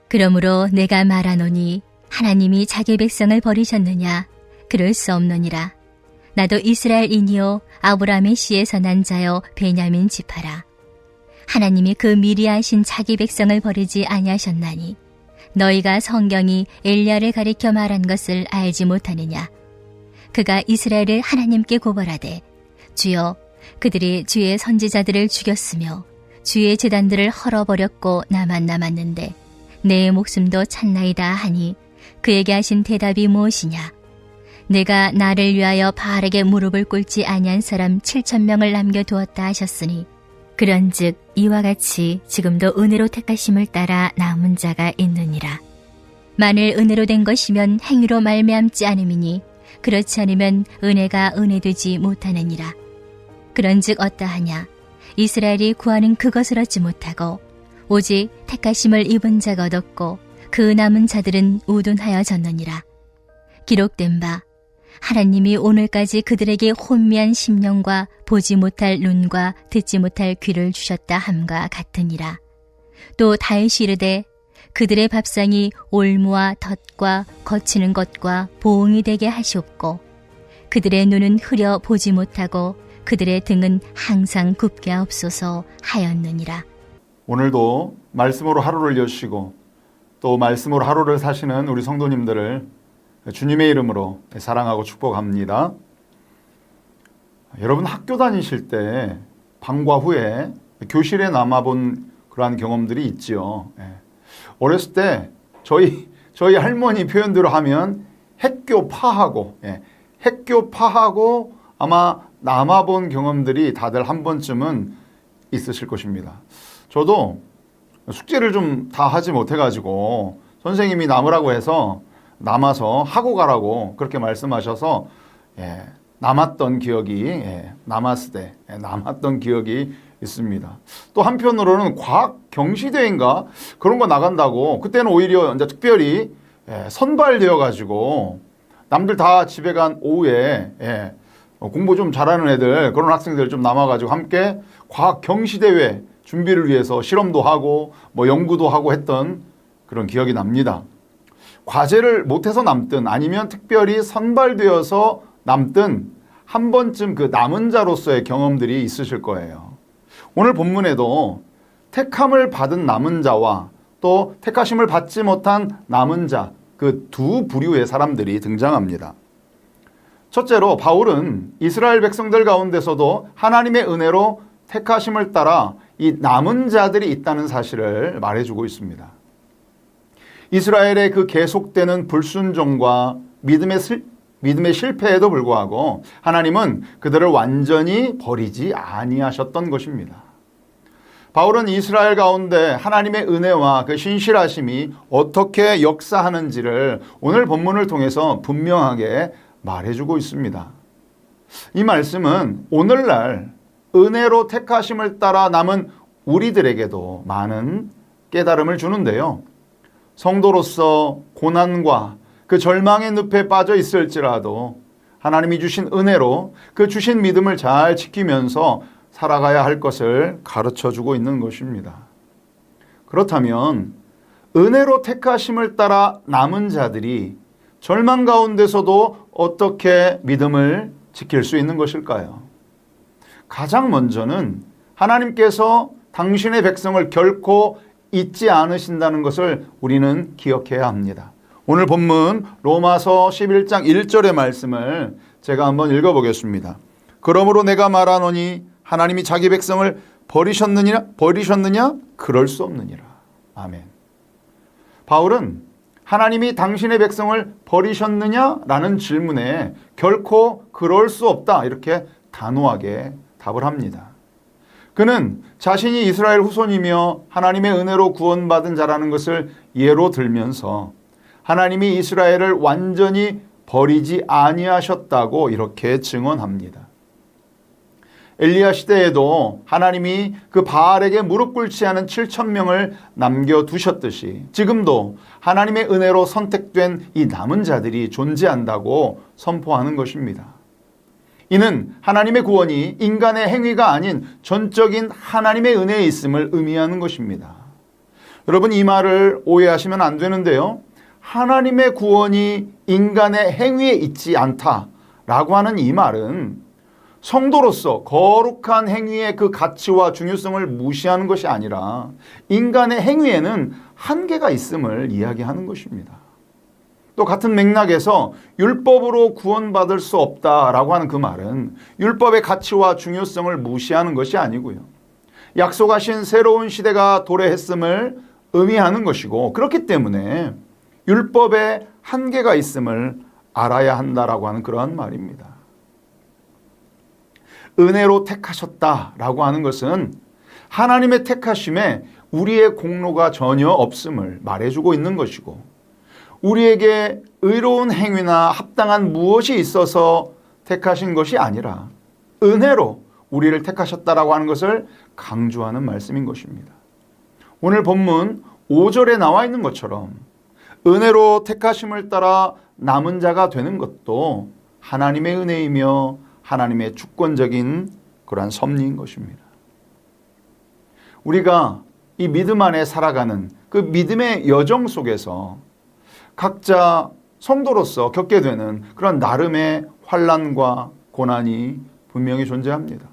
그러므로 내가 말하노니 하나님이 자기 백성을 버리셨느냐? 그럴 수 없느니라. 나도 이스라엘인이요 아브라함의 씨에서 난 자요 베냐민 지파라. 하나님이 그 미리 하신 자기 백성을 버리지 아니하셨나니 너희가 성경이 엘리야를 가리켜 말한 것을 알지 못하느냐? 그가 이스라엘을 하나님께 고발하되 주여 그들이 주의 선지자들을 죽였으며 주의 제단들을 헐어버렸고 나만 남았는데 내 목숨도 찾나이다 하니 그에게 하신 대답이 무엇이냐? 내가 나를 위하여 바알에게 무릎을 꿇지 아니한 사람 7,000명을 남겨두었다 하셨으니 그런즉 이와 같이 지금도 은혜로 택하심을 따라 남은 자가 있느니라. 만일 은혜로 된 것이면 행위로 말미암지 않음이니 그렇지 않으면 은혜가 은혜되지 못하느니라. 그런즉 어떠하냐? 이스라엘이 구하는 그것을 얻지 못하고 오직 택하심을 입은 자가 얻었고 그 남은 자들은 우둔하여졌느니라. 기록된 바 하나님이 오늘까지 그들에게 혼미한 심령과 보지 못할 눈과 듣지 못할 귀를 주셨다 함과 같으니라. 또 다윗이 이르되 그들의 밥상이 올무와 덫과 거치는 것과 보응이 되게 하시옵고 그들의 눈은 흐려 보지 못하고 그들의 등은 항상 굽게 하옵소서 하였느니라. 오늘도 말씀으로 하루를 여시고 또 말씀으로 하루를 사시는 우리 성도님들을 주님의 이름으로 사랑하고 축복합니다. 여러분 학교 다니실 때 방과 후에 교실에 남아본 그러한 경험들이 있지요. 어렸을 때 저희 할머니 표현대로 하면 핵교파하고 아마 남아본 경험들이 다들 한 번쯤은 있으실 것입니다. 저도 숙제를 좀 다 하지 못해가지고 선생님이 남으라고 해서 남아서 하고 가라고 그렇게 말씀하셔서 남았던 기억이 남았던 기억이 있습니다. 또 한편으로는 과학 경시대회인가 그런 거 나간다고 그때는 오히려 이제 특별히 선발되어 가지고 남들 다 집에 간 오후에 공부 좀 잘하는 애들 그런 학생들 좀 남아가지고 함께 과학 경시대회 준비를 위해서 실험도 하고 뭐 연구도 하고 했던 그런 기억이 납니다. 과제를 못해서 남든 아니면 특별히 선발되어서 남든 한 번쯤 그 남은 자로서의 경험들이 있으실 거예요. 오늘 본문에도 택함을 받은 남은 자와 또 택하심을 받지 못한 남은 자 그 두 부류의 사람들이 등장합니다. 첫째로 바울은 이스라엘 백성들 가운데서도 하나님의 은혜로 택하심을 따라 이 남은 자들이 있다는 사실을 말해주고 있습니다. 이스라엘의 그 계속되는 불순종과 믿음의 실패에도 불구하고 하나님은 그들을 완전히 버리지 아니하셨던 것입니다. 바울은 이스라엘 가운데 하나님의 은혜와 그 신실하심이 어떻게 역사하는지를 오늘 본문을 통해서 분명하게 말해주고 있습니다. 이 말씀은 오늘날 은혜로 택하심을 따라 남은 우리들에게도 많은 깨달음을 주는데요. 성도로서 고난과 그 절망의 늪에 빠져 있을지라도 하나님이 주신 은혜로 그 주신 믿음을 잘 지키면서 살아가야 할 것을 가르쳐주고 있는 것입니다. 그렇다면 은혜로 택하심을 따라 남은 자들이 절망 가운데서도 어떻게 믿음을 지킬 수 있는 것일까요? 가장 먼저는 하나님께서 당신의 백성을 결코 잊지 않으신다는 것을 우리는 기억해야 합니다. 오늘 본문 로마서 11장 1절의 말씀을 제가 한번 읽어보겠습니다. 그러므로 내가 말하노니 하나님이 자기 백성을 버리셨느냐? 그럴 수 없느니라. 아멘. 바울은 하나님이 당신의 백성을 버리셨느냐라는 질문에 결코 그럴 수 없다 이렇게 단호하게 답을 합니다. 그는 자신이 이스라엘 후손이며 하나님의 은혜로 구원받은 자라는 것을 예로 들면서 하나님이 이스라엘을 완전히 버리지 아니하셨다고 이렇게 증언합니다. 엘리야 시대에도 하나님이 그 바알에게 무릎 꿇지 않은 7,000명을 남겨두셨듯이 지금도 하나님의 은혜로 선택된 이 남은 자들이 존재한다고 선포하는 것입니다. 이는 하나님의 구원이 인간의 행위가 아닌 전적인 하나님의 은혜에 있음을 의미하는 것입니다. 여러분 이 말을 오해하시면 안 되는데요. 하나님의 구원이 인간의 행위에 있지 않다라고 하는 이 말은 성도로서 거룩한 행위의 그 가치와 중요성을 무시하는 것이 아니라 인간의 행위에는 한계가 있음을 이야기하는 것입니다. 또 같은 맥락에서 율법으로 구원받을 수 없다라고 하는 그 말은 율법의 가치와 중요성을 무시하는 것이 아니고요. 약속하신 새로운 시대가 도래했음을 의미하는 것이고, 그렇기 때문에 율법에 한계가 있음을 알아야 한다라고 하는 그러한 말입니다. 은혜로 택하셨다라고 하는 것은 하나님의 택하심에 우리의 공로가 전혀 없음을 말해주고 있는 것이고, 우리에게 의로운 행위나 합당한 무엇이 있어서 택하신 것이 아니라 은혜로 우리를 택하셨다라고 하는 것을 강조하는 말씀인 것입니다. 오늘 본문 5절에 나와 있는 것처럼 은혜로 택하심을 따라 남은 자가 되는 것도 하나님의 은혜이며 하나님의 주권적인 그러한 섭리인 것입니다. 우리가 이 믿음 안에 살아가는 그 믿음의 여정 속에서 각자 성도로서 겪게 되는 그런 나름의 환난과 고난이 분명히 존재합니다.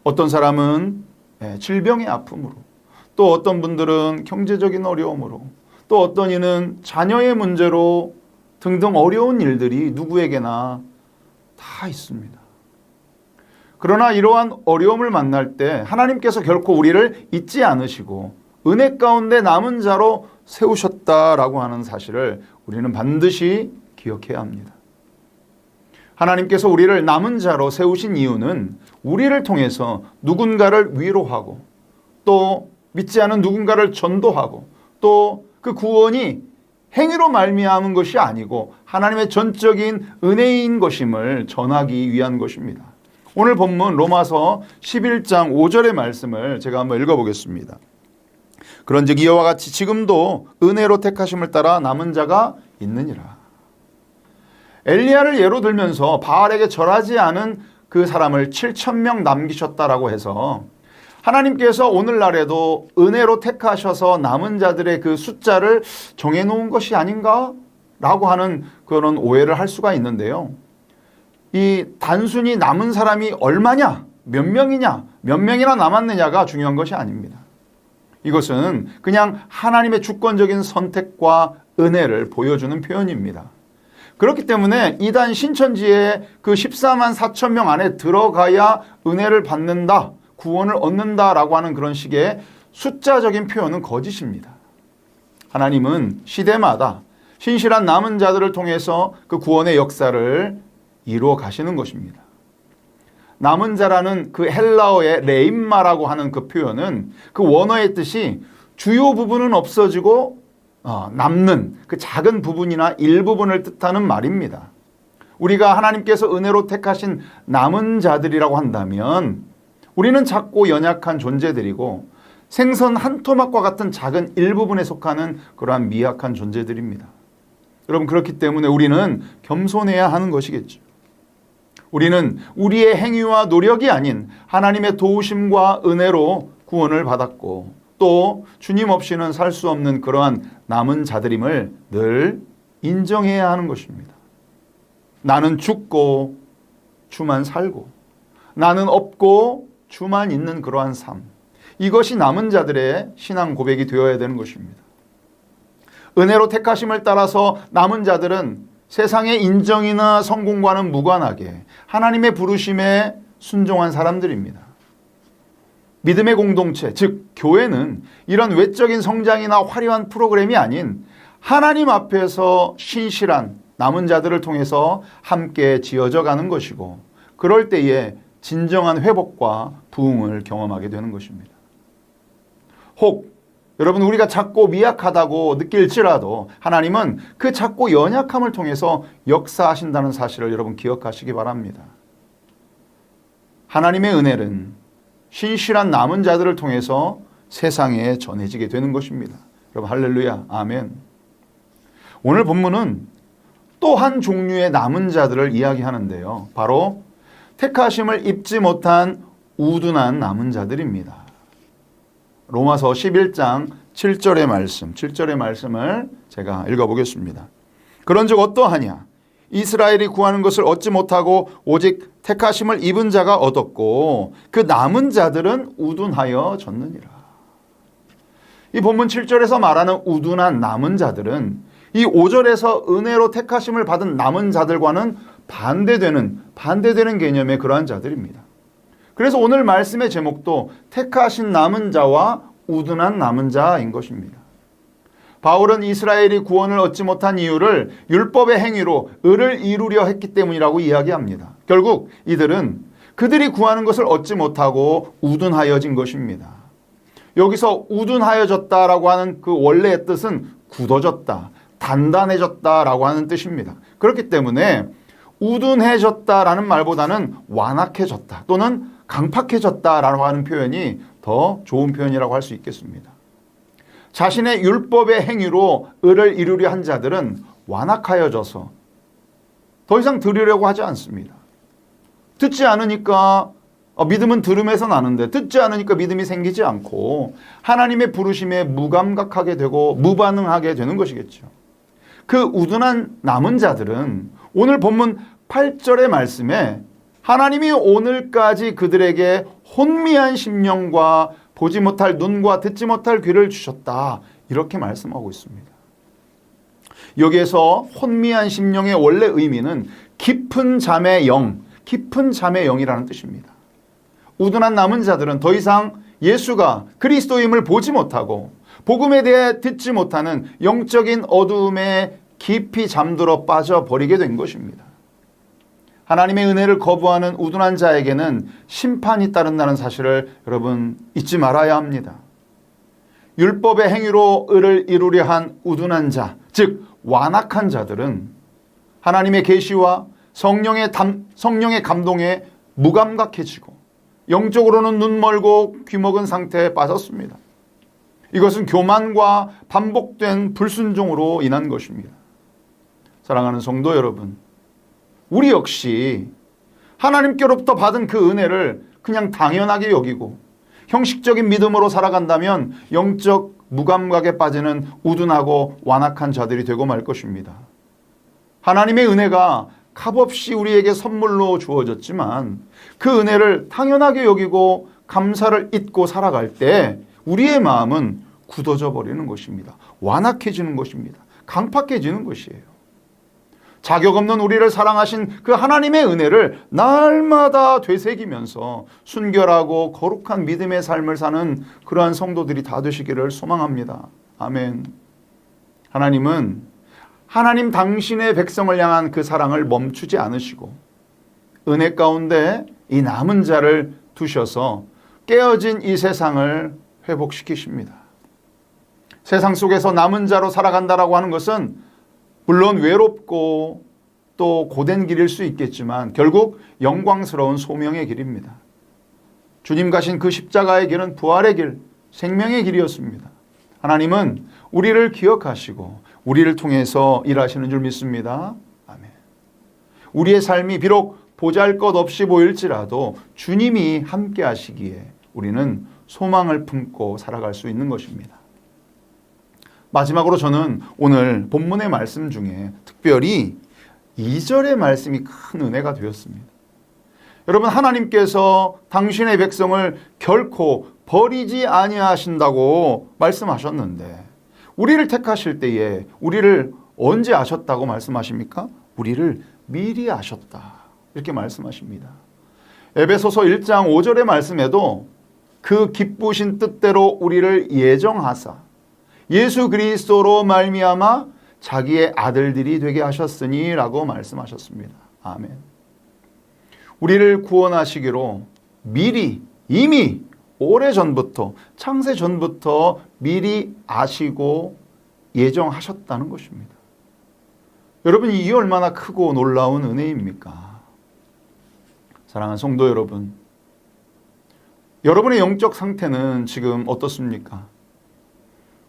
어떤 사람은 질병의 아픔으로, 또 어떤 분들은 경제적인 어려움으로, 또 어떤 이는 자녀의 문제로 등등 어려운 일들이 누구에게나 다 있습니다. 그러나 이러한 어려움을 만날 때 하나님께서 결코 우리를 잊지 않으시고 은혜 가운데 남은 자로 세우셨다라고 하는 사실을 우리는 반드시 기억해야 합니다. 하나님께서 우리를 남은 자로 세우신 이유는 우리를 통해서 누군가를 위로하고, 또 믿지 않은 누군가를 전도하고, 또 그 구원이 행위로 말미암은 것이 아니고 하나님의 전적인 은혜인 것임을 전하기 위한 것입니다. 오늘 본문 로마서 11장 5절의 말씀을 제가 한번 읽어보겠습니다. 그런즉 이와 같이 지금도 은혜로 택하심을 따라 남은 자가 있느니라. 엘리야를 예로 들면서 바알에게 절하지 않은 그 사람을 7,000명 남기셨다라고 해서 하나님께서 오늘날에도 은혜로 택하셔서 남은 자들의 그 숫자를 정해놓은 것이 아닌가? 라고 하는 그런 오해를 할 수가 있는데요. 이 단순히 남은 사람이 얼마냐, 몇 명이냐, 몇 명이나 남았느냐가 중요한 것이 아닙니다. 이것은 그냥 하나님의 주권적인 선택과 은혜를 보여주는 표현입니다. 그렇기 때문에 이단 신천지의 그 14만 4천 명 안에 들어가야 은혜를 받는다, 구원을 얻는다라고 하는 그런 식의 숫자적인 표현은 거짓입니다. 하나님은 시대마다 신실한 남은 자들을 통해서 그 구원의 역사를 이루어 가시는 것입니다. 남은 자라는 그 헬라어의 레임마라고 하는 그 표현은 그 원어의 뜻이 주요 부분은 없어지고 남는 그 작은 부분이나 일부분을 뜻하는 말입니다. 우리가 하나님께서 은혜로 택하신 남은 자들이라고 한다면 우리는 작고 연약한 존재들이고 생선 한 토막과 같은 작은 일부분에 속하는 그러한 미약한 존재들입니다. 여러분, 그렇기 때문에 우리는 겸손해야 하는 것이겠죠. 우리는 우리의 행위와 노력이 아닌 하나님의 도우심과 은혜로 구원을 받았고, 또 주님 없이는 살 수 없는 그러한 남은 자들임을 늘 인정해야 하는 것입니다. 나는 죽고 주만 살고, 나는 없고 주만 있는 그러한 삶, 이것이 남은 자들의 신앙 고백이 되어야 되는 것입니다. 은혜로 택하심을 따라서 남은 자들은 세상의 인정이나 성공과는 무관하게 하나님의 부르심에 순종한 사람들입니다. 믿음의 공동체, 즉 교회는 이런 외적인 성장이나 화려한 프로그램이 아닌 하나님 앞에서 신실한 남은 자들을 통해서 함께 지어져 가는 것이고, 그럴 때에 진정한 회복과 부흥을 경험하게 되는 것입니다. 혹 여러분, 우리가 작고 미약하다고 느낄지라도 하나님은 그 작고 연약함을 통해서 역사하신다는 사실을 여러분 기억하시기 바랍니다. 하나님의 은혜는 신실한 남은 자들을 통해서 세상에 전해지게 되는 것입니다. 여러분, 할렐루야, 아멘. 오늘 본문은 또 한 종류의 남은 자들을 이야기하는데요. 바로 택하심을 입지 못한 우둔한 남은 자들입니다. 로마서 11장 7절의 말씀을 제가 읽어보겠습니다. 그런즉 어떠하냐? 이스라엘이 구하는 것을 얻지 못하고 오직 택하심을 입은 자가 얻었고 그 남은 자들은 우둔하여 졌느니라. 이 본문 7절에서 말하는 우둔한 남은 자들은 이 5절에서 은혜로 택하심을 받은 남은 자들과는 반대되는 개념의 그러한 자들입니다. 그래서 오늘 말씀의 제목도 택하신 남은 자와 우둔한 남은 자인 것입니다. 바울은 이스라엘이 구원을 얻지 못한 이유를 율법의 행위로 의를 이루려 했기 때문이라고 이야기합니다. 결국 이들은 그들이 구하는 것을 얻지 못하고 우둔하여진 것입니다. 여기서 우둔하여졌다라고 하는 그 원래의 뜻은 굳어졌다, 단단해졌다라고 하는 뜻입니다. 그렇기 때문에 우둔해졌다라는 말보다는 완악해졌다 또는 강팍해졌다라고 하는 표현이 더 좋은 표현이라고 할 수 있겠습니다. 자신의 율법의 행위로 의를 이루려 한 자들은 완악하여져서 더 이상 들으려고 하지 않습니다. 듣지 않으니까 믿음은 들음에서 나는데 듣지 않으니까 믿음이 생기지 않고 하나님의 부르심에 무감각하게 되고 무반응하게 되는 것이겠죠. 그 우둔한 남은 자들은 오늘 본문 8절의 말씀에 하나님이 오늘까지 그들에게 혼미한 심령과 보지 못할 눈과 듣지 못할 귀를 주셨다 이렇게 말씀하고 있습니다. 여기에서 혼미한 심령의 원래 의미는 깊은 잠의 영이라는 뜻입니다. 우둔한 남은 자들은 더 이상 예수가 그리스도임을 보지 못하고 복음에 대해 듣지 못하는 영적인 어두움에 깊이 잠들어 빠져버리게 된 것입니다. 하나님의 은혜를 거부하는 우둔한 자에게는 심판이 따른다는 사실을 여러분 잊지 말아야 합니다. 율법의 행위로 의를 이루려 한 우둔한 자, 즉 완악한 자들은 하나님의 계시와 성령의 감동에 무감각해지고 영적으로는 눈멀고 귀먹은 상태에 빠졌습니다. 이것은 교만과 반복된 불순종으로 인한 것입니다. 사랑하는 성도 여러분, 우리 역시 하나님께로부터 받은 그 은혜를 그냥 당연하게 여기고 형식적인 믿음으로 살아간다면 영적 무감각에 빠지는 우둔하고 완악한 자들이 되고 말 것입니다. 하나님의 은혜가 값없이 우리에게 선물로 주어졌지만 그 은혜를 당연하게 여기고 감사를 잊고 살아갈 때 우리의 마음은 굳어져 버리는 것입니다. 완악해지는 것입니다. 강팍해지는 것이에요. 자격 없는 우리를 사랑하신 그 하나님의 은혜를 날마다 되새기면서 순결하고 거룩한 믿음의 삶을 사는 그러한 성도들이 다 되시기를 소망합니다. 아멘. 하나님은 하나님 당신의 백성을 향한 그 사랑을 멈추지 않으시고 은혜 가운데 이 남은 자를 두셔서 깨어진 이 세상을 회복시키십니다. 세상 속에서 남은 자로 살아간다라고 하는 것은 물론 외롭고 또 고된 길일 수 있겠지만 결국 영광스러운 소명의 길입니다. 주님 가신 그 십자가의 길은 부활의 길, 생명의 길이었습니다. 하나님은 우리를 기억하시고 우리를 통해서 일하시는 줄 믿습니다. 아멘. 우리의 삶이 비록 보잘것없이 보일지라도 주님이 함께 하시기에 우리는 소망을 품고 살아갈 수 있는 것입니다. 마지막으로 저는 오늘 본문의 말씀 중에 특별히 2절의 말씀이 큰 은혜가 되었습니다. 여러분, 하나님께서 당신의 백성을 결코 버리지 아니하신다고 말씀하셨는데 우리를 택하실 때에 우리를 언제 아셨다고 말씀하십니까? 우리를 미리 아셨다 이렇게 말씀하십니다. 에베소서 1장 5절의 말씀에도 그 기쁘신 뜻대로 우리를 예정하사 예수 그리스도로 말미암아 자기의 아들들이 되게 하셨으니 라고 말씀하셨습니다. 아멘. 우리를 구원하시기로 미리 이미 오래전부터 창세 전부터 미리 아시고 예정하셨다는 것입니다. 여러분, 이 얼마나 크고 놀라운 은혜입니까? 사랑하는 성도 여러분, 여러분의 영적 상태는 지금 어떻습니까?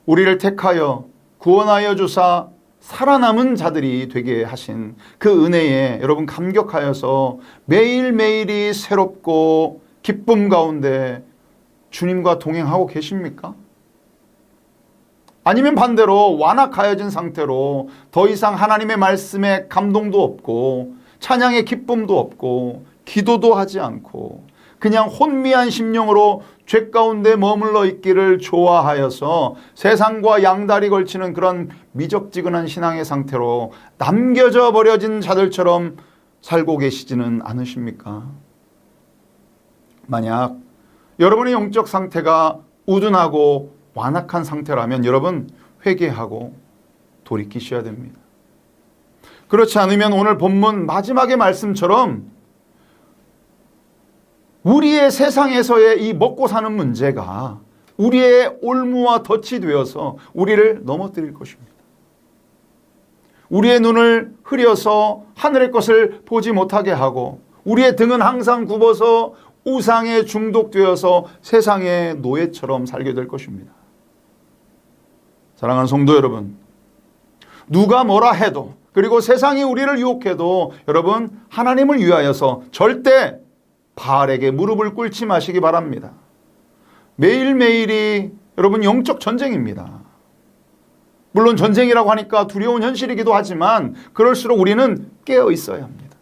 우리를 택하여 구원하여 주사 살아남은 자들이 되게 하신 그 은혜에 여러분 감격하여서 매일매일이 새롭고 기쁨 가운데 주님과 동행하고 계십니까? 아니면 반대로 완악하여진 상태로 더 이상 하나님의 말씀에 감동도 없고 찬양의 기쁨도 없고 기도도 하지 않고 그냥 혼미한 심령으로 죄 가운데 머물러 있기를 좋아하여서 세상과 양다리 걸치는 그런 미적지근한 신앙의 상태로 남겨져 버려진 자들처럼 살고 계시지는 않으십니까? 만약 여러분의 영적 상태가 우둔하고 완악한 상태라면 여러분 회개하고 돌이키셔야 됩니다. 그렇지 않으면 오늘 본문 마지막의 말씀처럼 우리의 세상에서의 이 먹고 사는 문제가 우리의 올무와 덫이 되어서 우리를 넘어뜨릴 것입니다. 우리의 눈을 흐려서 하늘의 것을 보지 못하게 하고 우리의 등은 항상 굽어서 우상에 중독되어서 세상의 노예처럼 살게 될 것입니다. 사랑하는 성도 여러분, 누가 뭐라 해도 그리고 세상이 우리를 유혹해도 여러분 하나님을 위하여서 절대 바알에게 무릎을 꿇지 마시기 바랍니다. 매일매일이 여러분 영적 전쟁입니다. 물론 전쟁이라고 하니까 두려운 현실이기도 하지만 그럴수록 우리는 깨어 있어야 합니다.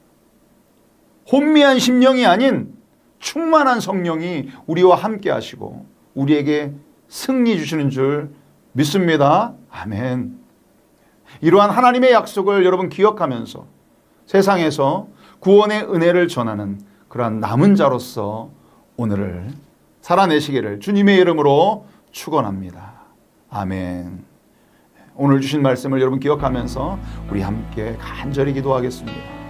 혼미한 심령이 아닌 충만한 성령이 우리와 함께 하시고 우리에게 승리 주시는 줄 믿습니다. 아멘. 이러한 하나님의 약속을 여러분 기억하면서 세상에서 구원의 은혜를 전하는 그러한 남은 자로서 오늘을 살아내시기를 주님의 이름으로 축원합니다. 아멘. 오늘 주신 말씀을 여러분 기억하면서 우리 함께 간절히 기도하겠습니다.